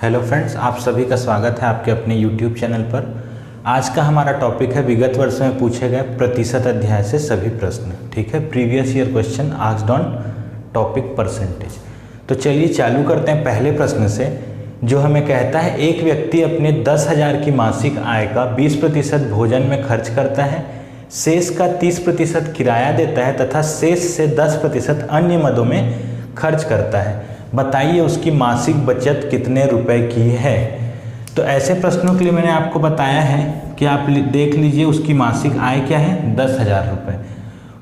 Hello friends, आप सभी का स्वागत है आपके अपने यूट्यूब चैनल पर। आज का हमारा टॉपिक है विगत वर्ष में पूछे गए प्रतिशत अध्याय से सभी प्रश्न। ठीक है, previous year question asked on topic percentage. तो चलिए चालू करते हैं पहले प्रश्न से, जो हमें कहता है एक व्यक्ति अपने 10,000 की मासिक आय का 20% भोजन में खर्च करता है, शेष का 30% किराया देता है तथा शेष से 10% अन्य मदों में खर्च करता है। बताइए उसकी मासिक बचत कितने रुपए की है। तो ऐसे प्रश्नों के लिए मैंने आपको बताया है कि आप देख लीजिए उसकी मासिक आय क्या है, 10,000 रुपये।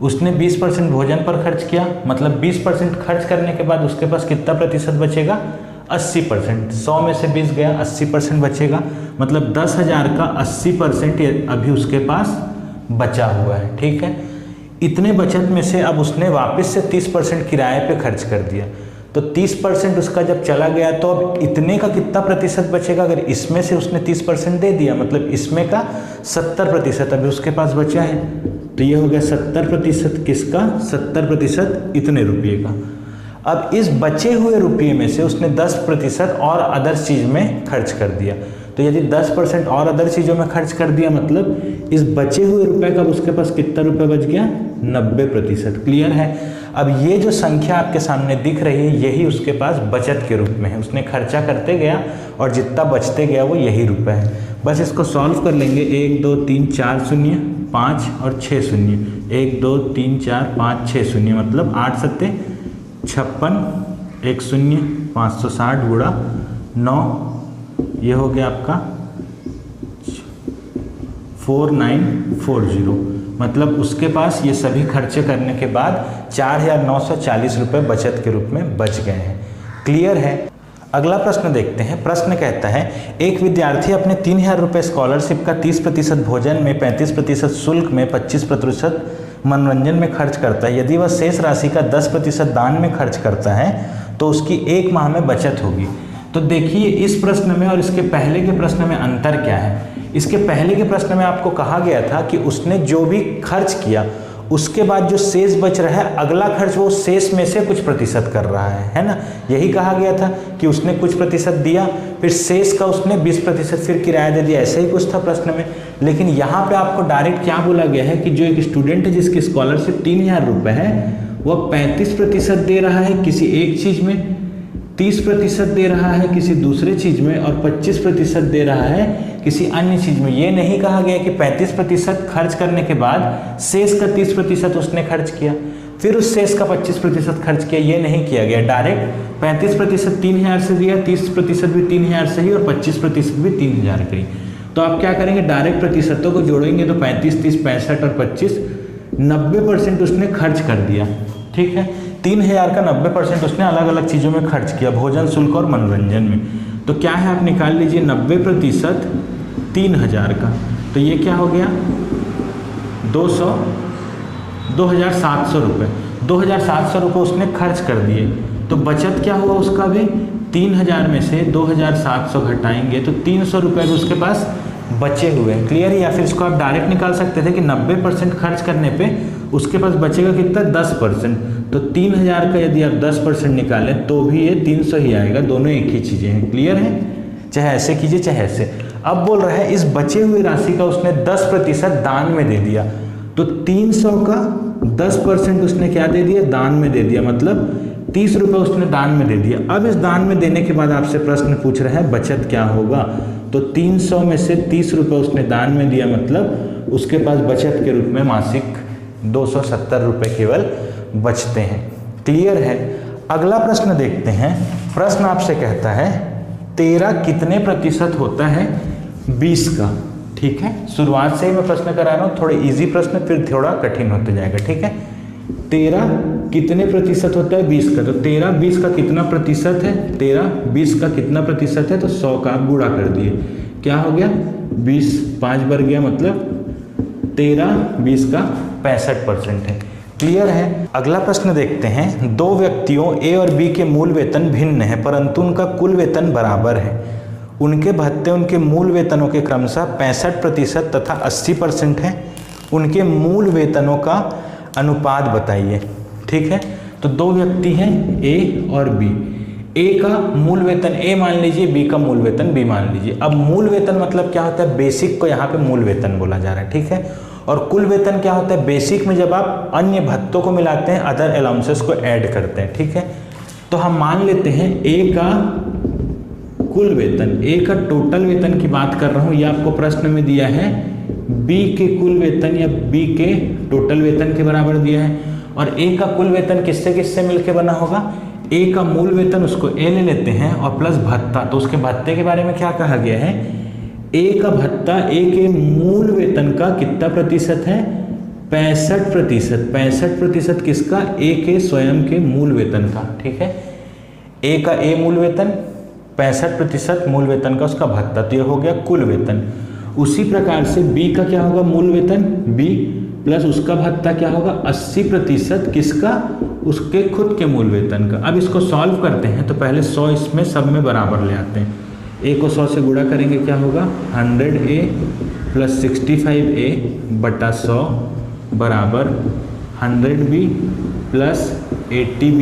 उसने 20% भोजन पर खर्च किया, मतलब 20% खर्च करने के बाद उसके पास कितना प्रतिशत बचेगा, 80%। 100 में से 20 गया, 80% बचेगा, मतलब 10,000 का 80% अभी उसके पास बचा हुआ है। ठीक है, इतने बचत में से अब उसने वापस से 30% किराए पे खर्च कर दिया, तो 30% उसका जब चला गया तो अब इतने का कितना प्रतिशत बचेगा। अगर इसमें से उसने 30% दे दिया, मतलब इसमें का 70% अभी उसके पास बचा है, तो ये हो गया 70% किसका, 70% इतने रुपये का। अब इस बचे हुए रुपये में से उसने 10% और अदर चीज़ में खर्च कर दिया। तो यदि 10% और अदर चीज़ों में खर्च कर दिया, मतलब इस बचे हुए रुपए का उसके पास कितना रुपए बच गया, 90%। क्लियर है। अब ये जो संख्या आपके सामने दिख रही है, यही उसके पास बचत के रूप में है। उसने खर्चा करते गया और जितना बचते गया वो यही रुपए है। बस इसको सॉल्व कर लेंगे। 1 2 3 4 शून्य, 5 और 6 शून्य, 1 2 3 4 5 6 शून्य, मतलब 8 सत्ते 56, 1 शून्य, 560 गुणा 9, ये हो गया आपका 4940। मतलब उसके पास ये सभी खर्चे करने के बाद 4,940 रुपये बचत के रूप में बच गए हैं। क्लियर है। अगला प्रश्न देखते हैं। प्रश्न कहता है एक विद्यार्थी अपने 3,000 रुपये स्कॉलरशिप का 30% भोजन में, 35% शुल्क में, 25% मनोरंजन में खर्च करता है। यदि वह शेष राशि का 10% दान में खर्च करता है तो उसकी एक माह में बचत होगी। तो देखिए इस प्रश्न में और इसके पहले के प्रश्न में अंतर क्या है। इसके पहले के प्रश्न में आपको कहा गया था कि उसने जो भी खर्च किया उसके बाद जो शेष बच रहा है, अगला खर्च वो शेष में से कुछ प्रतिशत कर रहा है ना। यही कहा गया था कि उसने कुछ प्रतिशत दिया, फिर शेष का उसने 20% फिर किराया दे दिया। ऐसे ही कुछ था प्रश्न में। लेकिन यहाँ पे आपको डायरेक्ट क्या बोला गया है कि जो एक स्टूडेंट है जिसकी स्कॉलरशिप 3,000 रुपये है, वह 35% दे रहा है किसी एक चीज़ में, 30% दे रहा है किसी दूसरे चीज़ में, और 25% दे रहा है किसी अन्य चीज़ में। ये नहीं कहा गया कि 35% खर्च करने के बाद शेष का 30% उसने खर्च किया, फिर उस शेष का 25% खर्च किया। ये नहीं किया गया। डायरेक्ट 35% 3,000 से दिया, 30% भी 3,000 से ही, और 25% भी 3,000 का ही। तो आप क्या करेंगे, डायरेक्ट प्रतिशतों को जोड़ेंगे तो 35, 30, 65 और 25, 90% उसने खर्च कर दिया। ठीक है, 3,000 का 90% उसने अलग अलग चीज़ों में खर्च किया, भोजन, शुल्क और मनोरंजन में। तो क्या है, आप निकाल लीजिए 90% 3,000 का, तो ये क्या हो गया, 2,700 रुपये। 2,700 रुपये उसने खर्च कर दिए। तो बचत क्या हुआ उसका भी, 3,000 में से 2,700 घटाएंगे तो 300 रुपये भी उसके पास बचे हुए हैं। क्लियर है। या फिर इसको आप डायरेक्ट निकाल सकते थे कि 90% खर्च करने पे उसके पास बचेगा कितना, 10%। तो 3,000 का यदि आप 10% निकालें तो भी ये 300 ही आएगा। दोनों एक ही चीज़ें हैं। क्लियर है। चाहे ऐसे कीजिए चाहे ऐसे। अब बोल रहा है इस बचे हुई राशि का उसने 10% दान में दे दिया, तो 300 का 10% उसने क्या दे दिया, दान में दे दिया, मतलब 30 रुपये उसने दान में दे दिया। अब इस दान में देने के बाद आपसे प्रश्न पूछ रहा है बचत क्या होगा। तो 300 में से 30 रुपये उसने दान में दिया, मतलब उसके पास बचत के रूप में मासिक 270 रुपये केवल बचते हैं। क्लियर है। अगला प्रश्न देखते हैं। प्रश्न आपसे कहता है 13 कितने प्रतिशत होता है 20 का। ठीक है, शुरुआत से ही मैं प्रश्न करा रहा हूँ, थोड़े इजी प्रश्न, फिर थोड़ा कठिन होते जाएगा। ठीक है, 13 कितने प्रतिशत होता है 20 का। तो 13 20 का कितना प्रतिशत है, 13 20 का कितना प्रतिशत है, तो 100 का आप गुणा कर दिए, क्या हो गया, 20 5 बढ़ गया, मतलब 13 20 का 65% है। क्लियर है। अगला प्रश्न देखते हैं। दो व्यक्तियों ए और बी के मूल वेतन भिन्न है परंतु उनका कुल वेतन बराबर है। उनके भत्ते उनके मूल वेतनों के क्रमशः 65% तथा 80% है। उनके मूल वेतनों का अनुपात बताइए। ठीक है, तो दो व्यक्ति हैं ए और बी। ए का मूल वेतन ए मान लीजिए, बी का मूल वेतन बी मान लीजिए। अब मूल वेतन मतलब क्या होता है, बेसिक को यहाँ पे मूल वेतन बोला जा रहा है, ठीक है। और कुल वेतन क्या होता है, बेसिक में जब आप अन्य भत्तों को मिलाते हैं, अदर अलाउंसेस को ऐड करते हैं, ठीक है। तो हम मान लेते हैं ए का कुल वेतन, ए का टोटल वेतन की बात कर रहा हूँ, ये आपको प्रश्न में दिया है बी के कुल वेतन या बी के टोटल वेतन के बराबर दिया है। और ए का कुल वेतन किससे किससे मिलके बना होगा, ए का मूल वेतन उसको ए ले लेते हैं और प्लस भत्ता, तो उसके भत्ते के बारे में क्या कहा गया है, ए का भत्ता ए के मूल वेतन का कितना प्रतिशत है, 65%। 65% किसका, ए के स्वयं के मूल वेतन का, ठीक है। ए का ए मूल वेतन 65% मूल वेतन का उसका भत्ता, तो ये हो गया कुल वेतन। उसी प्रकार से बी का क्या होगा, मूल वेतन बी प्लस उसका भत्ता क्या होगा 80% किसका, उसके खुद के मूल वेतन का। अब इसको सॉल्व करते हैं तो पहले 100 इसमें सब में बराबर ले आते हैं। ए को 100 से गुणा करेंगे क्या होगा 100A प्लस 65A बटा 100 बराबर 100B प्लस 80B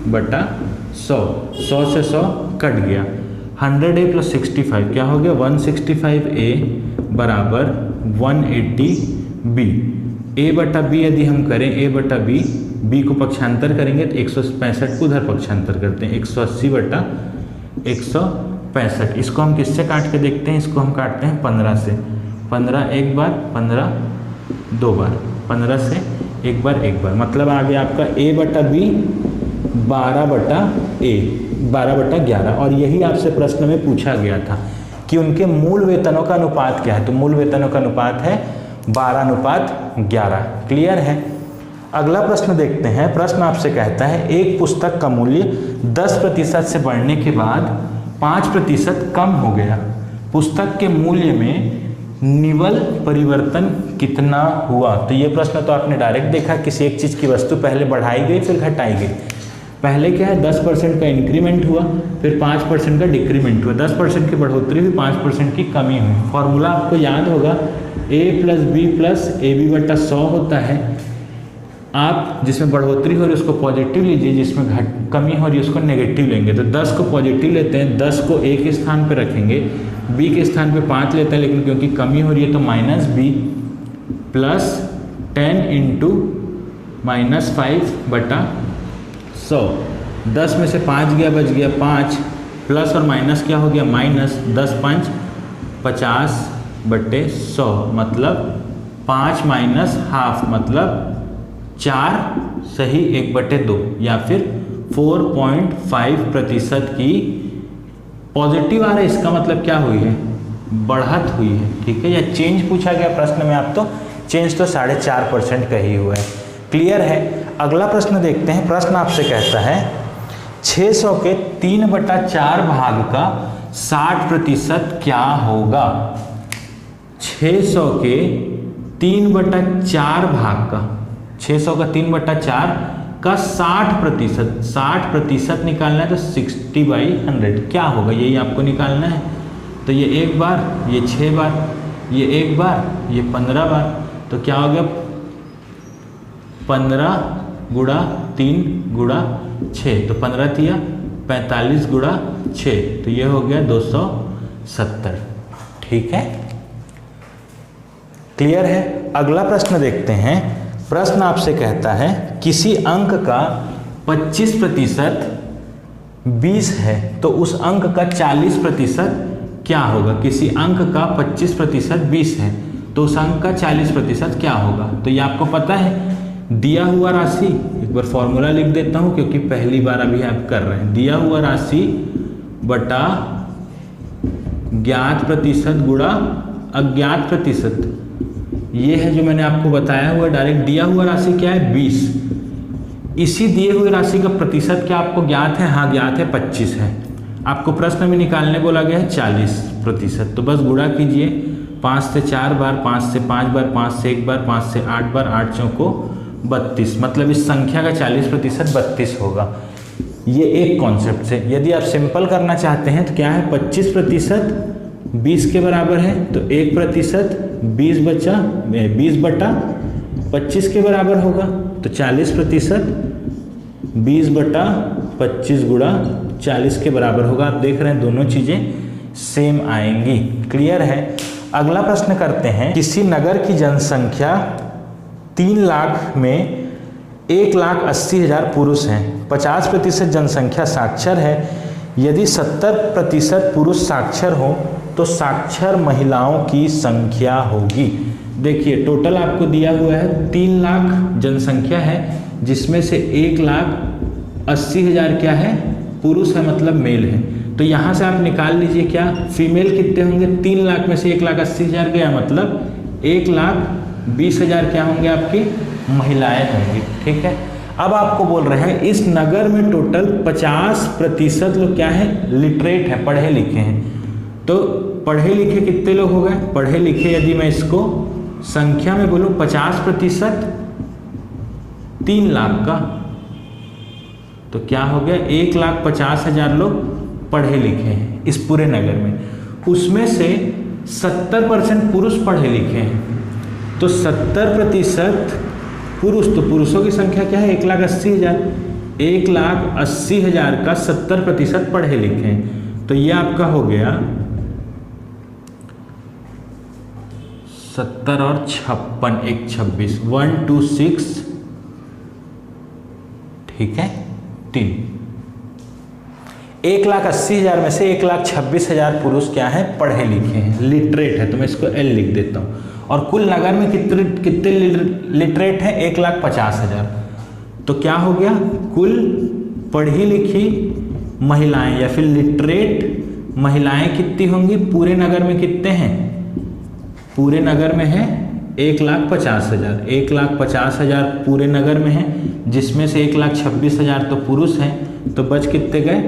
बटा 100। 100 से 100 कट गया, 100A प्लस 65 क्या हो गया 165A बराबर 180B। ए बटा बी यदि हम करें, ए बटा बी, बी को पक्षांतर करेंगे तो 165 को उधर पक्षांतर करते हैं, 180 बटा 165। इसको हम किससे काट के देखते हैं, इसको हम काटते हैं 15 से। 15 एक बार, 15 दो बार, 15 से एक बार, मतलब आ गया आपका ए बटा बी 12 बटा ए 12 बटा 11। और यही आपसे प्रश्न में पूछा गया था कि उनके मूल वेतनों का अनुपात क्या है, तो मूल वेतनों का अनुपात है 12:11। क्लियर है। अगला प्रश्न देखते हैं। प्रश्न आपसे कहता है एक पुस्तक का मूल्य 10% से बढ़ने के बाद 5% कम हो गया, पुस्तक के मूल्य में निवल परिवर्तन कितना हुआ। तो ये प्रश्न तो आपने डायरेक्ट देखा, किसी एक चीज़ की वस्तु पहले बढ़ाई गई फिर घटाई गई। पहले क्या है 10% का इंक्रीमेंट हुआ, फिर 5% का डिक्रीमेंट हुआ, 10% की बढ़ोतरी हुई, 5% की कमी हुई। फॉर्मूला आपको याद होगा a plus B plus A B बटा 100 होता है। आप जिसमें बढ़ोतरी हो रही है उसको पॉजिटिव लीजिए, जिसमें कमी हो रही है उसको नेगेटिव लेंगे। तो 10 को पॉजिटिव लेते हैं, 10 को a के स्थान पर रखेंगे, b के स्थान पे 5 लेते हैं, लेकिन क्योंकि कमी हो रही है तो minus B plus 10 into minus 5 बटा 100। 10 में से 5 गया, बच गया 5, प्लस और माइनस क्या हो गया माइनस, 10 5 50 बटे 100, मतलब 5 माइनस हाफ मतलब 4 सही 1/2 या फिर 4.5% की पॉजिटिव आ रहा है। इसका मतलब क्या हुई है, बढ़त हुई है, ठीक है। या चेंज पूछा गया प्रश्न में, आप तो चेंज तो 4.5% का ही हुआ है। क्लियर है। अगला प्रश्न देखते हैं। प्रश्न आपसे कहता है 600 के 3/4 भाग का 60% क्या होगा। 600 के 3/4 भाग का, 600 का 3/4 का 60%, 60% निकालना है तो 60/100 क्या होगा, यही आपको निकालना है। तो ये एक बार, ये 6 बार, ये एक बार, ये 15 बार, तो क्या हो गया 15 गुणा 3 गुणा 6, तो 15 थिया 45 गुणा 6, तो ये हो गया 270। ठीक है, क्लियर है। अगला प्रश्न देखते हैं। प्रश्न आपसे कहता है किसी अंक का 25% 20 है तो उस अंक का 40% क्या होगा। किसी अंक का 25% 20 है तो उस अंक का 40% क्या होगा। तो ये आपको पता है, दिया हुआ राशि, एक बार फॉर्मूला लिख देता हूँ क्योंकि पहली बार अभी आप कर रहे हैं। दिया हुआ राशि बटा ज्ञात प्रतिशत गुणा अज्ञात प्रतिशत, ये है जो मैंने आपको बताया हुआ डायरेक्ट। दिया हुआ राशि क्या है 20, इसी दिए हुए राशि का प्रतिशत क्या आपको ज्ञात है, हाँ ज्ञात है 25 है। आपको प्रश्न में निकालने बोला गया है 40%, तो बस गुणा कीजिए 5 से 4 बार, 5 से 5 बार, 5 से 1 बार, 5 से 8 बार, 8 चौको 32, मतलब इस संख्या का 40% 32 होगा। ये एक कॉन्सेप्ट से। यदि आप सिंपल करना चाहते हैं तो क्या है 25% 20 के बराबर है तो 1% 20 बचा 20 बटा 25 के बराबर होगा, तो 40% 20 बटा 25 गुणा 40 के बराबर होगा। आप देख रहे हैं दोनों चीज़ें सेम आएंगी। क्लियर है। अगला प्रश्न करते हैं, किसी नगर की जनसंख्या 3 लाख में 1,80,000 पुरुष हैं, 50% जनसंख्या साक्षर है। यदि 70% पुरुष साक्षर हो तो साक्षर महिलाओं की संख्या होगी। देखिए टोटल आपको दिया हुआ है 3 लाख जनसंख्या है, जिसमें से 1,80,000 क्या है, पुरुष है, मतलब मेल है। तो यहाँ से आप निकाल लीजिए क्या, फीमेल कितने होंगे, 3 लाख में से 1,80,000 गया, मतलब 1,20,000 क्या होंगे, आपकी महिलाएं होंगी। ठीक है। अब आपको बोल रहे हैं इस नगर में टोटल 50% लोग क्या है, लिटरेट है, पढ़े लिखे हैं। तो पढ़े लिखे कितने लोग हो गए, पढ़े लिखे यदि मैं इसको संख्या में बोलूँ 50% 3 लाख का, तो क्या हो गया, 1,50,000 लोग पढ़े लिखे हैं इस पूरे नगर में। उसमें से 70% पुरुष पढ़े लिखे हैं, तो 70% पुरुष, तो पुरुषों की संख्या क्या है, 1,80,000। 1,80,000 का 70% पढ़े लिखे हैं, तो ये आपका हो गया 70 और 56, 1 26, 126, ठीक है, 3। 1,80,000 में से 1,26,000 पुरुष क्या है, पढ़े लिखे हैं, लिटरेट है, तो मैं इसको L लिख देता हूँ। और कुल नगर में कितने लिटरेट हैं, 1,50,000। तो क्या हो गया, कुल पढ़ी लिखी महिलाएं या फिर लिटरेट महिलाएं कितनी होंगी, पूरे नगर में कितने हैं, पूरे नगर में है 1,50,000। 1,50,000 पूरे नगर में है, जिसमें से 1,26,000 तो पुरुष हैं, तो बच कितने गए,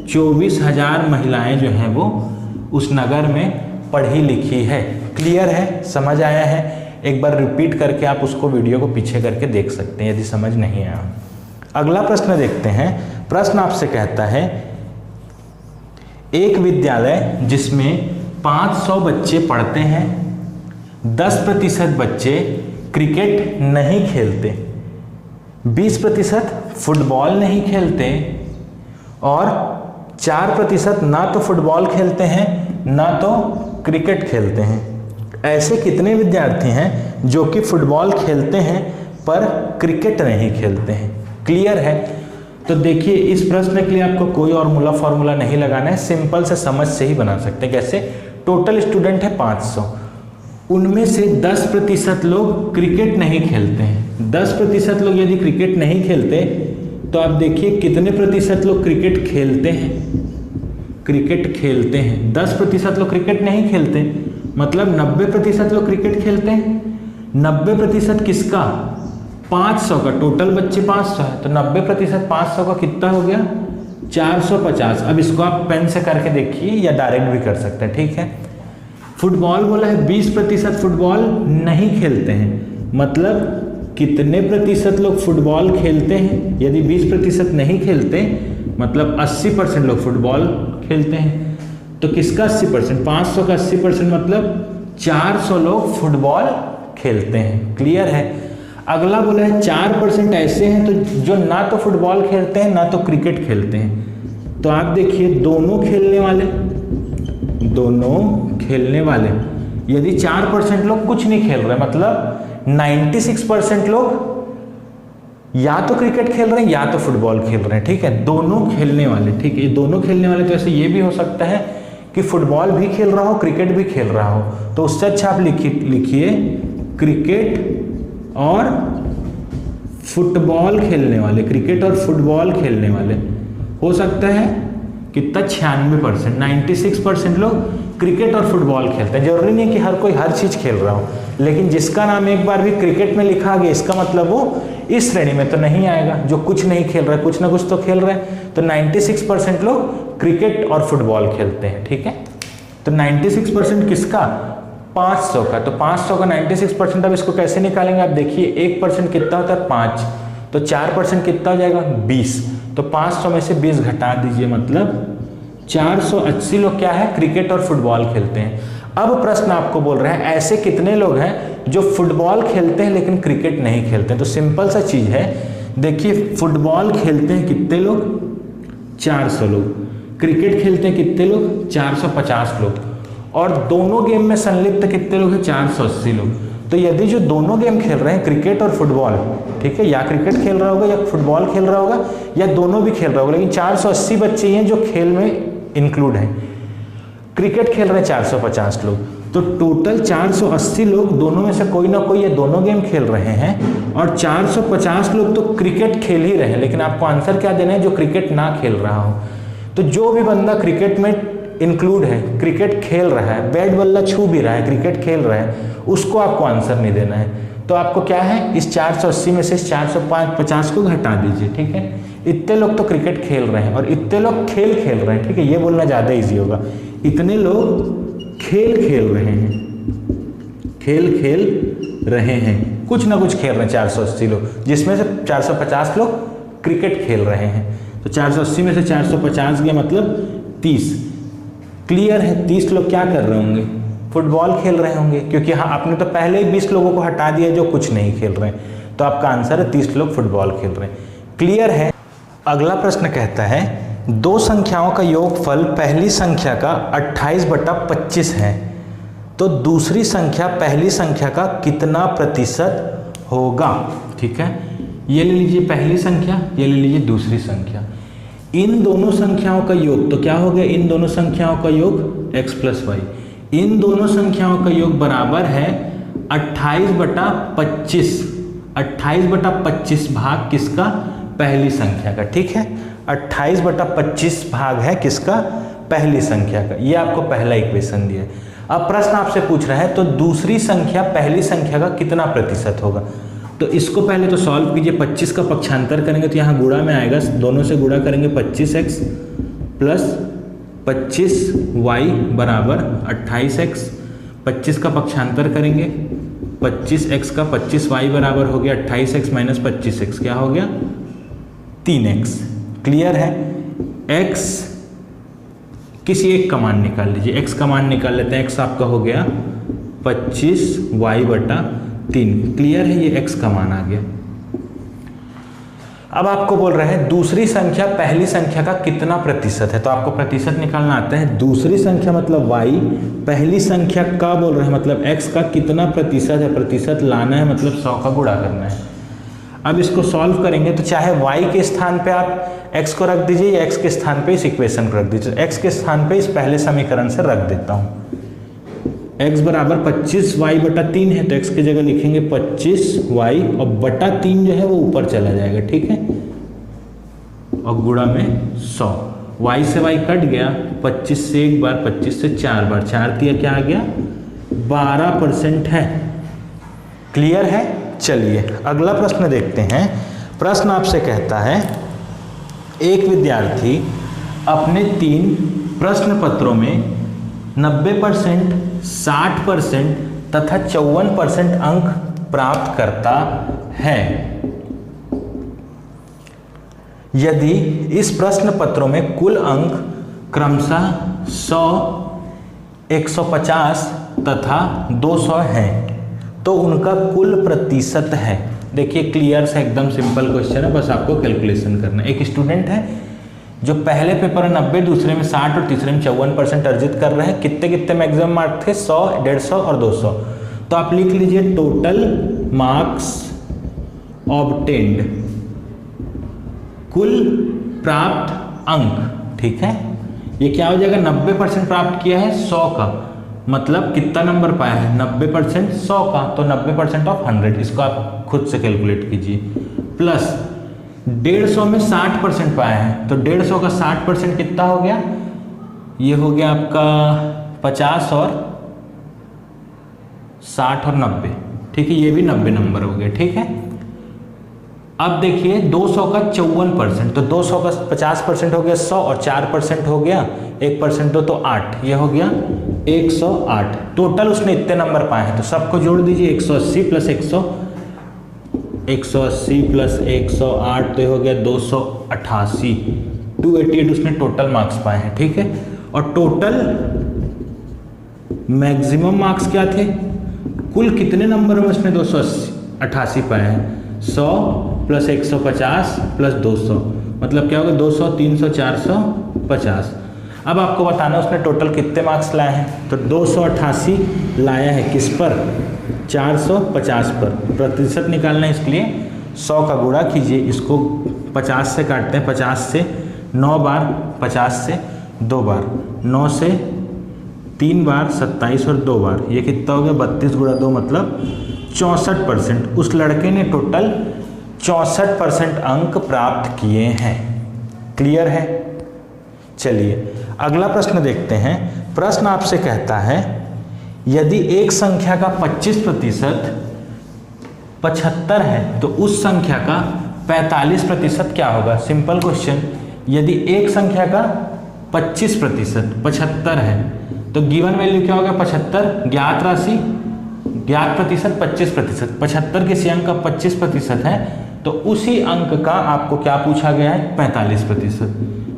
24,000 महिलाएं जो हैं वो उस नगर में पढ़ी लिखी है। क्लियर है, समझ आया है। एक बार रिपीट करके आप उसको वीडियो को पीछे करके देख सकते हैं यदि समझ नहीं आया। अगला प्रश्न देखते हैं। प्रश्न आपसे कहता है, एक विद्यालय जिसमें 500 बच्चे पढ़ते हैं, 10% बच्चे क्रिकेट नहीं खेलते, 20% फुटबॉल नहीं खेलते और 4% ना तो फुटबॉल खेलते हैं ना तो क्रिकेट खेलते हैं। ऐसे कितने विद्यार्थी हैं जो कि फुटबॉल खेलते हैं पर क्रिकेट नहीं खेलते हैं। क्लियर है। तो देखिए इस प्रश्न के लिए आपको कोई और फॉर्मूला नहीं लगाना है, सिंपल से समझ से ही बना सकते हैं। कैसे, टोटल स्टूडेंट है 500, उनमें से 10% लोग क्रिकेट नहीं खेलते हैं। 10% लोग यदि क्रिकेट नहीं खेलते तो आप देखिए कितने प्रतिशत लोग क्रिकेट खेलते हैं, क्रिकेट खेलते हैं। 10% लोग क्रिकेट नहीं खेलते, मतलब 90% लोग क्रिकेट खेलते हैं। 90% किसका, 500 का, टोटल बच्चे 500 है, तो 90% 500 का कितना हो गया, 450। अब इसको आप पेन से करके देखिए या डायरेक्ट भी कर सकते हैं। ठीक है। फुटबॉल बोला है 20% फुटबॉल नहीं खेलते हैं, मतलब कितने प्रतिशत लोग फुटबॉल खेलते हैं, यदि 20% नहीं खेलते मतलब 80% लोग फुटबॉल खेलते हैं। तो किसका 80%, 500 का 80% मतलब 400 लोग फुटबॉल खेलते हैं। क्लियर है। अगला बोला है 4% ऐसे हैं तो जो ना तो फुटबॉल खेलते हैं ना तो क्रिकेट खेलते हैं। तो आप देखिए दोनों खेलने वाले, यदि 4% लोग कुछ नहीं खेल रहे, मतलब 96% लोग या तो क्रिकेट खेल रहे हैं या तो फुटबॉल खेल रहे हैं। ठीक है, दोनों खेलने वाले। ठीक है, ये दोनों खेलने वाले, तो ऐसे ये भी हो सकता है कि फुटबॉल भी खेल रहा हो क्रिकेट भी खेल रहा हो, तो उससे अच्छा आप लिखिए क्रिकेट और फुटबॉल खेलने वाले, क्रिकेट और फुटबॉल खेलने वाले। हो सकता है कितना, 96%, 96% लोग क्रिकेट और फुटबॉल खेलते हैं। जरूरी नहीं कि हर कोई हर चीज़ खेल रहा हो, लेकिन जिसका नाम एक बार भी क्रिकेट में लिखा गया इसका मतलब वो इस श्रेणी में तो नहीं आएगा जो कुछ नहीं खेल रहा है, कुछ ना कुछ तो खेल रहा है। तो 96% लोग क्रिकेट और फुटबॉल खेलते हैं। ठीक है, तो 96% किसका, 500 का। तो 500 का 96%, अब इसको कैसे निकालेंगे, आप देखिए 1% कितना होता है, 5, तो 4% कितना हो जाएगा, 20। तो 500 में से 20 घटा दीजिए, मतलब 480 लोग क्या है, क्रिकेट और फुटबॉल खेलते हैं। अब प्रश्न आपको बोल रहे हैं ऐसे कितने लोग हैं जो फुटबॉल खेलते हैं लेकिन क्रिकेट नहीं खेलते हैं। तो सिंपल सा चीज़ है, देखिए फुटबॉल खेलते हैं कितने लोग, 400 लोग। क्रिकेट खेलते हैं कितने लोग? 450 लोग। और दोनों गेम में संलिप्त कितने लोग हैं? 480 लोग। तो यदि जो दोनों गेम खेल रहे हैं क्रिकेट और फुटबॉल, ठीक है, या क्रिकेट खेल रहा होगा या फुटबॉल खेल रहा होगा या दोनों भी खेल रहा होगा, लेकिन 480 बच्चे ही हैं जो खेल में इंक्लूड हैं। क्रिकेट खेल रहे हैं 450 लोग, तो टोटल 480 लोग दोनों में से कोई ना कोई ये दोनों गेम खेल रहे हैं, और 450 लोग तो क्रिकेट खेल ही रहे हैं। लेकिन आपको आंसर क्या देना है? जो क्रिकेट ना खेल रहा हो। तो जो भी बंदा क्रिकेट में इंक्लूड है, क्रिकेट खेल रहा है, बैट बल्ला छू भी रहा है, क्रिकेट खेल रहा है, उसको आपको आंसर नहीं देना है। तो आपको क्या है? इस 480 में से इस 450 को घटा दीजिए, ठीक है। इतने लोग तो क्रिकेट खेल रहे हैं और इतने लोग खेल रहे हैं, ठीक है, ये बोलना ज़्यादा ईजी होगा। इतने लोग खेल रहे हैं, खेल रहे हैं, कुछ ना कुछ खेल रहे हैं 480 लोग, जिसमें से 450 लोग क्रिकेट खेल रहे हैं। तो 480 में से 450 गया मतलब 30। क्लियर है? 30 लोग क्या कर रहे होंगे? फुटबॉल खेल रहे होंगे, क्योंकि हाँ आपने तो पहले ही 20 लोगों को हटा दिया जो कुछ नहीं खेल रहे हैं। तो आपका आंसर है 30 लोग फुटबॉल खेल रहे हैं। क्लियर है? अगला प्रश्न कहता है दो संख्याओं का योगफल पहली संख्या का 28/25 है, तो दूसरी संख्या पहली संख्या का कितना प्रतिशत होगा? ठीक है, ये ले लीजिए पहली संख्या, ये ले लीजिए दूसरी संख्या। इन दोनों संख्याओं का योग तो क्या हो गया? इन दोनों संख्याओं का योग x + y। इन दोनों संख्याओं का योग बराबर है 28/25। 28/25 भाग किसका? पहली संख्या का, ठीक है। 28/25 भाग है किसका? पहली संख्या का। ये आपको पहला इक्वेशन दिया है। अब प्रश्न आपसे पूछ रहा है तो दूसरी संख्या पहली संख्या का कितना प्रतिशत होगा? तो इसको पहले तो सॉल्व कीजिए। 25 का पक्षांतर करेंगे तो यहाँ गुणा में आएगा, दोनों से गुणा करेंगे 25x + 25y बराबर 28x। 25 का पक्षांतर करेंगे, 25x का 25y बराबर हो गया 28x - 25x, क्या हो गया? 3x। क्लियर है? x किसी एक का मान निकाल लीजिए, x का मान निकाल लेते हैं। x आपका हो गया 25y/3। क्लियर है? ये x का मान आ गया। अब आपको बोल रहे हैं दूसरी संख्या पहली संख्या का कितना प्रतिशत है, तो आपको प्रतिशत निकालना आता है। दूसरी संख्या मतलब y, पहली संख्या का बोल रहे हैं मतलब x का कितना प्रतिशत है, प्रतिशत लाना है मतलब 100 का गुणा करना है। अब इसको सॉल्व करेंगे तो चाहे y के स्थान पे आप x को रख दीजिए या x के स्थान पे इस इक्वेशन को रख दीजिए। x के स्थान पे इस पहले समीकरण से रख देता हूँ। x बराबर 25y/3 है, तो x की जगह लिखेंगे 25y और /3 जो है वो ऊपर चला जाएगा, ठीक है, और गुणा में 100। y से y कट गया, 25 से एक बार, 25 से 4 बार, 4 दिया क्या आ गया? 12% है। क्लियर है? चलिए अगला प्रश्न देखते हैं। प्रश्न आपसे कहता है एक विद्यार्थी अपने 3 प्रश्न पत्रों में 90%, 60% तथा 54% अंक प्राप्त करता है। यदि इस प्रश्न पत्रों में कुल अंक क्रमशः 100, 150 तथा 200 हैं, तो उनका कुल प्रतिशत है। देखिए क्लियर से एकदम सिंपल क्वेश्चन है, बस आपको कैलकुलेशन करना है। एक स्टूडेंट है जो पहले पेपर में 90, दूसरे में 60 और तीसरे में 54% अर्जित कर रहे हैं। कितने कितने मैक्सिमम मार्क थे? 100, 150 और 200। तो आप लिख लीजिए टोटल मार्क्स ऑब्टेन्ड, कुल प्राप्त अंक, ठीक है। ये क्या हो जाएगा? 90% प्राप्त किया है 100 का, मतलब कितना नंबर पाया है? 90% 100 का, तो 90% ऑफ 100। इसको आप खुद से कैलकुलेट कीजिए। प्लस 150 में 60% पाया है, तो 150 का 60% कितना हो गया? ये हो गया आपका 50 और 60 और 90, ठीक है, ये भी 90 नंबर हो गया, ठीक है। अब देखिए 200 का 54%, तो 200 का 50% हो गया 100 और 4% हो गया 1% तो 8, ये हो गया 108। टोटल उसने इतने नंबर पाए हैं, तो सबको जोड़ दीजिए। 180 प्लस 108 तो हो गया 288, 288 उसने टोटल मार्क्स पाए हैं, ठीक है। और टोटल मैक्सिमम मार्क्स क्या थे? कुल कितने नंबरों में उसने 288 पाए हैं? 100, प्लस 150 प्लस 200, मतलब क्या होगा 200, 300, 450। अब आपको बताना है उसने टोटल कितने मार्क्स लाए हैं। तो 288 लाया है किस पर, 450 पर। प्रतिशत निकालना है, इसके लिए 100 का गुणा कीजिए। इसको 50 से काटते हैं, 50 से 9 बार, 50 से 2 बार, 9 से 3 बार, 27 और 2 बार, ये कितना हो गया 32 गुणा 2 मतलब 64%। उस लड़के ने टोटल 64% अंक प्राप्त किए हैं। क्लियर है। चलिए अगला प्रश्न देखते हैं। प्रश्न आपसे कहता है यदि एक संख्या का 25% 75 है तो उस संख्या का 45% क्या होगा। Simple question. यदि एक संख्या का 25% 75 है तो गिवन वैल्यू क्या होगा 75, ज्ञात राशि, ज्ञात प्रतिशत 25%, 75 किसी अंक का 25% है तो उसी अंक का आपको क्या पूछा गया है 45%।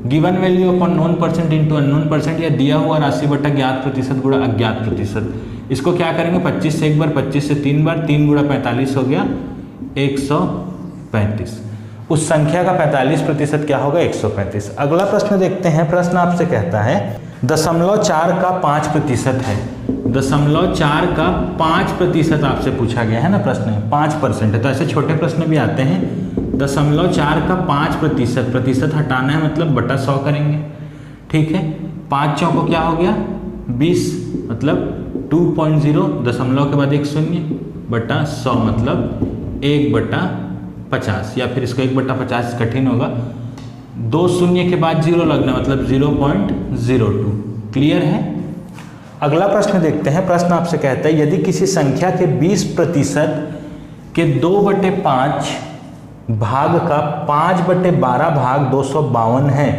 Given value upon known percent into unknown percent, या दिया हुआ राशि बटा ज्ञात प्रतिशत गुणा अज्ञात प्रतिशत। इसको क्या करेंगे 25 से एक बार, 25 से 3 बार, 3 गुणा 45 हो गया 135। उस संख्या का 45% क्या होगा 135। अगला प्रश्न देखते हैं। प्रश्न आपसे कहता है 0.4 का 5% है। 0.4 का 5% आपसे पूछा गया है ना प्रश्न में, 5% है। तो ऐसे छोटे प्रश्न भी आते हैं। 0.4 का 5%, प्रतिशत हटाना है मतलब बटा 100 करेंगे। ठीक है, 5 चौको क्या हो गया 20, मतलब 2.0, दशमलव के बाद एक शून्य बटा 100 मतलब 1/50, या फिर इसको 1/50 कठिन होगा, 2 शून्य के बाद 0 लगना मतलब 0.02। क्लियर है। अगला प्रश्न देखते हैं। प्रश्न आपसे कहता है यदि किसी संख्या के 20% के 2/5 भाग का 5/12 भाग 252 है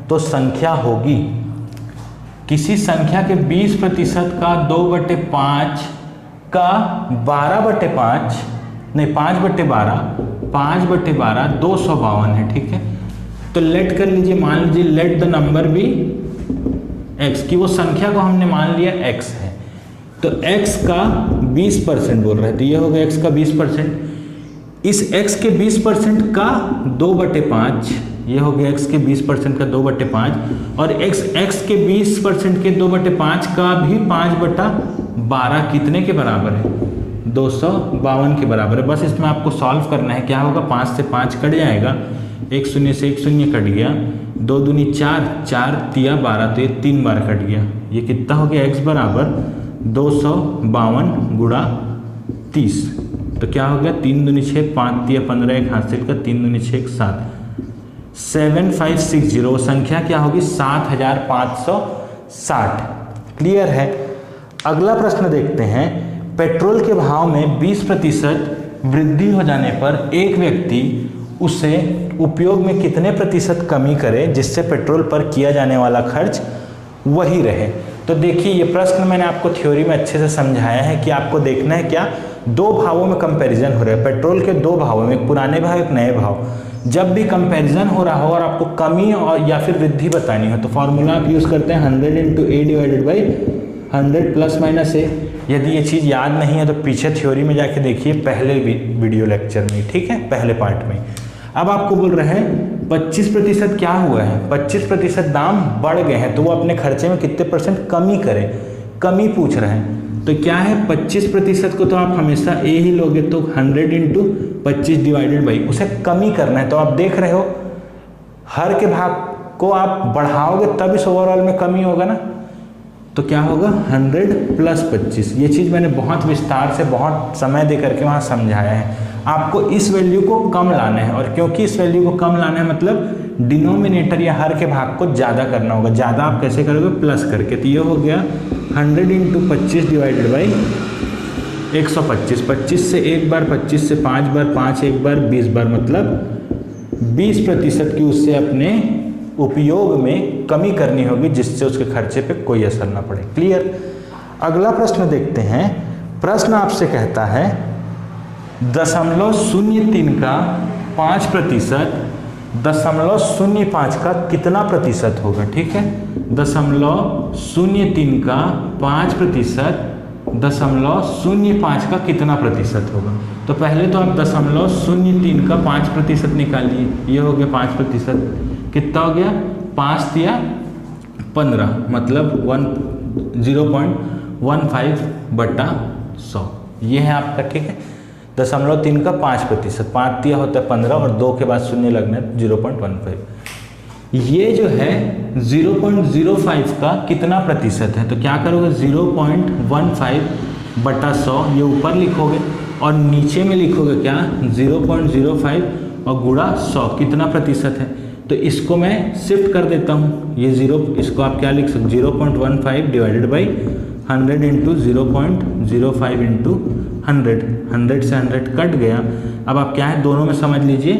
तो संख्या होगी। किसी संख्या के 20% का 2/5 का 12/5 नहीं 5/12, 5/12 252 है। ठीक है, तो लेट कर लीजिए, मान लीजिए लेट द नंबर भी x की, वो संख्या को हमने मान लिया x है तो x का 20% बोल रहे थे, ये हो गया x का 20%। इस x के 20% का 2/5, ये हो गया x के 20% का 2/5, और x के 20% के 2/5 का भी 5/12 कितने के बराबर है 252 के बराबर है। बस इसमें आपको सॉल्व करना है। क्या होगा 5 से 5 कट जाएगा, 1 शून्य से 1 शून्य कट गया, 2 दूनी 4, 4 तिया 12, तो ये 3 बार कट गया। ये कितना हो गया x बराबर 252 गुणा 30, तो क्या हो गया 3 दूनी 6, 5 तिया 15, एक हासिल का 3 दूनी 6 7, 7560 संख्या क्या होगी 7560। क्लियर है। अगला प्रश्न देखते हैं। पेट्रोल के भाव में 20% वृद्धि हो जाने पर एक व्यक्ति उसे उपयोग में कितने प्रतिशत कमी करे जिससे पेट्रोल पर किया जाने वाला खर्च वही रहे। तो देखिए ये प्रश्न मैंने आपको थ्योरी में अच्छे से समझाया है कि आपको देखना है क्या, दो भावों में कंपैरिजन हो रहा है, पेट्रोल के दो भावों में, एक पुराने भाव एक नए भाव। जब भी कंपैरिजन हो रहा हो और आपको कमी और या फिर वृद्धि बतानी हो तो फॉर्मूला आप यूज़ करते हैं 100 × A डिवाइडेड बाई 100 ± A। यदि ये चीज़ याद नहीं है तो पीछे थ्योरी में जाके देखिए, पहले वीडियो लेक्चर में, ठीक है, पहले पार्ट में। अब आपको बोल रहे हैं 25% क्या हुआ है, 25% दाम बढ़ गए हैं तो वो अपने खर्चे में कितने % कमी करें, कमी पूछ रहे हैं। तो क्या है 25% को तो आप हमेशा ए ही लोगे, तो 100 × 25 डिवाइडेड बाई, उसे कमी करना है। तो आप देख रहे हो हर के भाग को आप बढ़ाओगे तब इस ओवरऑल में कमी होगा ना, तो क्या होगा 100 + 25। ये चीज़ मैंने बहुत विस्तार से बहुत समय दे करके वहाँ समझाया है। आपको इस वैल्यू को कम लाना है, और क्योंकि इस वैल्यू को कम लाना है मतलब डिनोमिनेटर या हर के भाग को ज़्यादा करना होगा। ज़्यादा आप कैसे करोगे, प्लस करके। तो ये हो गया 100 × 25 डिवाइडेड बाई 125। 25 से एक बार, 25 से 5 बार, 5 एक बार, 20 बार, मतलब 20% की उससे अपने उपयोग में कमी करनी होगी जिससे उसके खर्चे पे कोई असर ना पड़े। क्लियर। अगला प्रश्न देखते हैं। प्रश्न आपसे कहता है 0.03 का 5%, 0.05 का कितना प्रतिशत होगा। ठीक है, 0.03 का 5%, 0.05 का कितना प्रतिशत होगा। तो पहले तो आप 0.03 का 5% निकालिए, ये हो गया 5%, कितना हो गया 5 तिया 15, मतलब 0.15/100, ये है आपका, ठीक है। 0.3 का 5%, 5 तिया होता है 15 और 2 के बाद शून्य लगना है 0.15। ये जो है 0.05 का कितना प्रतिशत है, तो क्या करोगे 0.15/100 ये ऊपर लिखोगे और नीचे में लिखोगे क्या 0.05 और गुणा 100 कितना प्रतिशत है। तो इसको मैं शिफ्ट कर देता हूँ, ये 0, इसको आप क्या लिख सकते 0.15 डिवाइडेड बाई 100 इंटू 0.05 इंटू 100, 100 से 100 कट गया। अब आप क्या है दोनों में समझ लीजिए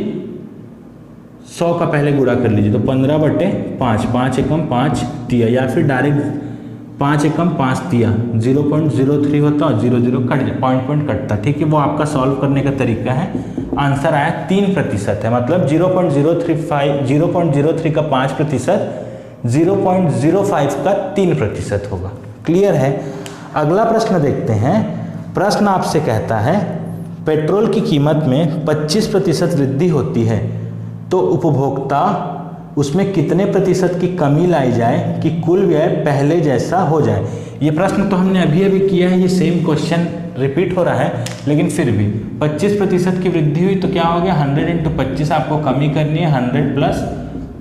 100 का पहले गुणा कर लीजिए, तो 15/5, 5 एकम 5 तिया, या फिर डायरेक्ट 5 एकम 5 तिया 0.03 होता और 0 कट जाए, पॉइंट कटता, ठीक है। वो आपका सॉल्व करने का तरीका है। आंसर आया 3% है, मतलब 0.03 का 5%, 0.05 का 3% होगा। क्लियर है। अगला प्रश्न देखते हैं। प्रश्न आपसे कहता है पेट्रोल की कीमत में 25% वृद्धि होती है तो उपभोक्ता उसमें कितने प्रतिशत की कमी लाई जाए कि कुल व्यय पहले जैसा हो जाए। ये प्रश्न तो हमने अभी अभी किया है, ये सेम क्वेश्चन रिपीट हो रहा है, लेकिन फिर भी 25% की वृद्धि हुई तो क्या हो गया 100 इंटू 25 आपको कमी करनी है, 100 प्लस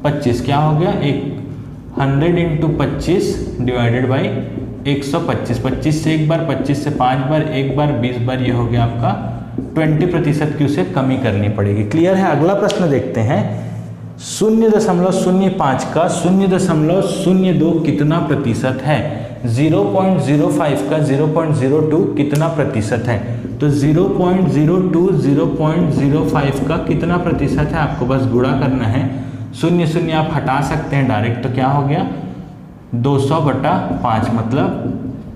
25 क्या हो गया 100 इंटू 25 डिवाइडेड बाई 125, 25 से एक बार, 25 से 5 बार, एक बार 20 बार, ये हो गया आपका 20% की उसे कमी करनी पड़ेगी। क्लियर है। अगला प्रश्न देखते हैं 0.05 का 0.02 कितना प्रतिशत है। 0.05 का 0.02 कितना प्रतिशत है, तो 0.02 0.05 का कितना प्रतिशत है आपको बस गुणा करना है। 0 आप हटा सकते हैं डायरेक्ट, तो क्या हो गया 200/5, मतलब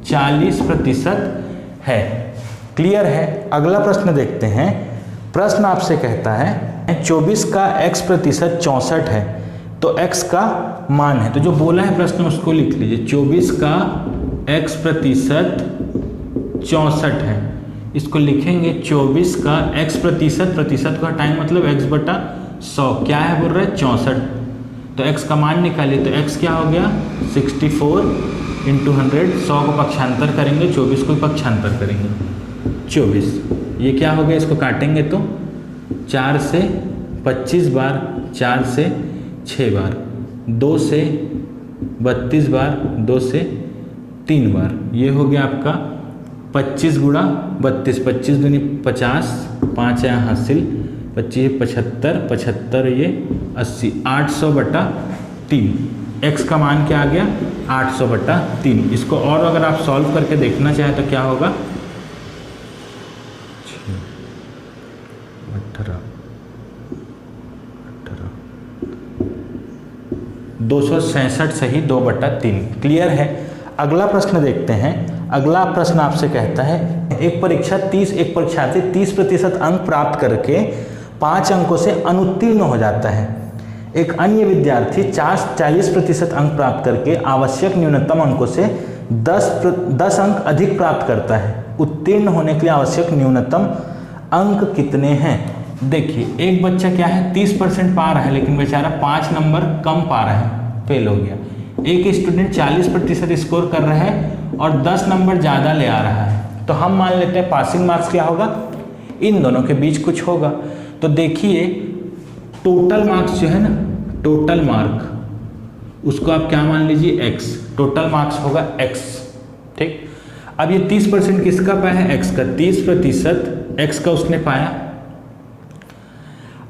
40% है। क्लियर है। अगला प्रश्न देखते हैं। प्रश्न आपसे कहता है 24 का x प्रतिशत 64 है तो x का मान है। तो जो बोला है प्रश्न उसको लिख लीजिए, 24 का x प्रतिशत 64 है, इसको लिखेंगे 24 का x प्रतिशत का टाइम मतलब x/100 क्या है बोल रहा है 64, तो x का मान निकालिए, तो x क्या हो गया 64 इंटू 100, 100 को पक्षांतर करेंगे 24 को पक्षांतर करेंगे 24, ये क्या हो गया इसको काटेंगे तो 4 से 25 बार, 4 से 6 बार, 2 से 32 बार, 2 से 3 बार, ये हो गया आपका 25 गुणा 32, 25 दूनी 50, 5 है हासिल, 25 75, 75 ये 80, 800/3। x का मान क्या आ गया 800/3। इसको और अगर आप सॉल्व करके देखना चाहें तो क्या होगा 266 सही 2/3। क्लियर है। अगला प्रश्न देखते हैं। अगला प्रश्न आपसे कहता है एक परीक्षार्थी 30% अंक प्राप्त करके 5 अंकों से अनुत्तीर्ण हो जाता है। एक अन्य विद्यार्थी 40% अंक प्राप्त करके आवश्यक न्यूनतम अंकों से 10 अंक अधिक प्राप्त करता है। उत्तीर्ण होने के लिए आवश्यक न्यूनतम अंक कितने हैं। देखिए एक बच्चा क्या है 30% पा रहा है लेकिन बेचारा 5 नंबर कम पा रहा है, फेल हो गया। एक स्टूडेंट 40% स्कोर कर रहा है और 10 नंबर ज़्यादा ले आ रहा है, तो हम मान लेते हैं पासिंग मार्क्स क्या होगा, इन दोनों के बीच कुछ होगा। तो देखिए टोटल मार्क्स जो है ना, टोटल मार्क उसको आप क्या मान लीजिए x, टोटल मार्क्स होगा x, ठीक। अब ये 30% किसका पाया है x का, 30% x का उसने पाया।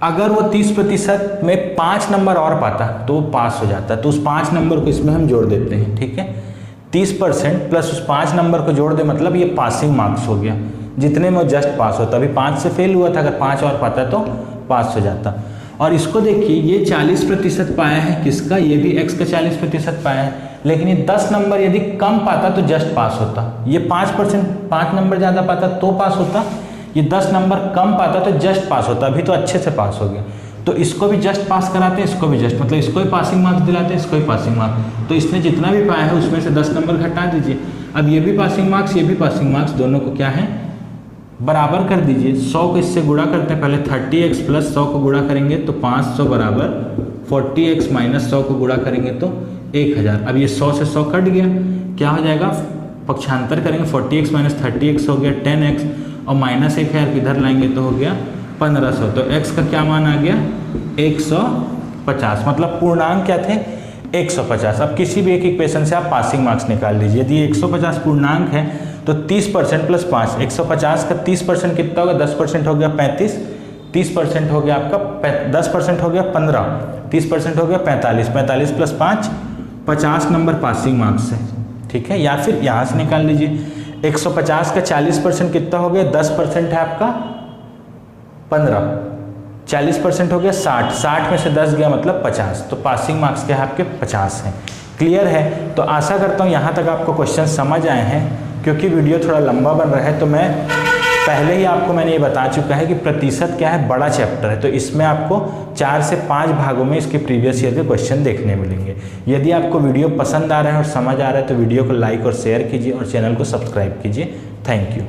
अगर वो 30% में 5 नंबर और पाता तो वो पास हो जाता, तो उस 5 नंबर को इसमें हम जोड़ देते हैं, ठीक है। 30% प्लस उस 5 नंबर को जोड़ दे, मतलब ये पासिंग मार्क्स हो गया, जितने में वो जस्ट पास होता। अभी 5 से फेल हुआ था, अगर 5 और पाता तो पास हो जाता। और इसको देखिए ये 40% पाया है किसका, ये भी x का 40% पाया है, लेकिन ये 10 नंबर यदि कम पाता तो जस्ट पास होता। ये 5 नंबर ज़्यादा पाता तो पास होता, ये 10 नंबर कम पाता तो जस्ट पास होता। अभी तो अच्छे से पास हो गया, तो इसको भी जस्ट पास कराते हैं, इसको भी जस्ट, मतलब इसको भी पासिंग मार्क्स दिलाते हैं, इसको भी पासिंग मार्क्स। तो इसने जितना भी पाया है उसमें से 10 नंबर घटा दीजिए। अब ये भी पासिंग मार्क्स, ये भी पासिंग मार्क्स, दोनों को क्या है बराबर कर दीजिए। 100 को इससे गुणा करते हैं, पहले 30x प्लस 100 को गुणा करेंगे तो 500 बराबर 40x माइनस 100 को गुणा करेंगे तो 1000। अब ये 100 से 100 कट गया, क्या हो जाएगा पक्षांतर करेंगे 40x माइनस 30x हो गया 10x और माइनस 1000 इधर लाएंगे तो हो गया 1500। तो x का क्या मान आ गया 150, मतलब पूर्णांक क्या थे 150। अब किसी भी एक इक्वेशन से आप पासिंग मार्क्स निकाल लीजिए। यदि 150 पूर्णांक है तो 30% प्लस 5, 150 का 30% कितना होगा 10% हो गया 35, 30% हो गया आपका 10% हो गया 15, 30% हो गया 45, 45 प्लस 5 50 नंबर पासिंग मार्क्स है, ठीक है। या फिर यहाँ से निकाल लीजिए 150 का 40% कितना हो गया 10% है आपका 15, 40% हो गया 60, 60 में से 10 गया मतलब 50, तो पासिंग मार्क्स क्या है आपके 50 हैं। क्लियर है? तो आशा करता हूँ यहाँ तक आपको क्वेश्चन समझ आए हैं। क्योंकि वीडियो थोड़ा लंबा बन रहा है तो मैं पहले ही मैंने ये बता चुका है कि प्रतिशत क्या है बड़ा चैप्टर है, तो इसमें आपको 4 से 5 भागों में इसके प्रीवियस ईयर के क्वेश्चन देखने मिलेंगे। यदि आपको वीडियो पसंद आ रहा है और समझ आ रहा है तो वीडियो को लाइक और शेयर कीजिए और चैनल को सब्सक्राइब कीजिए। Thank you.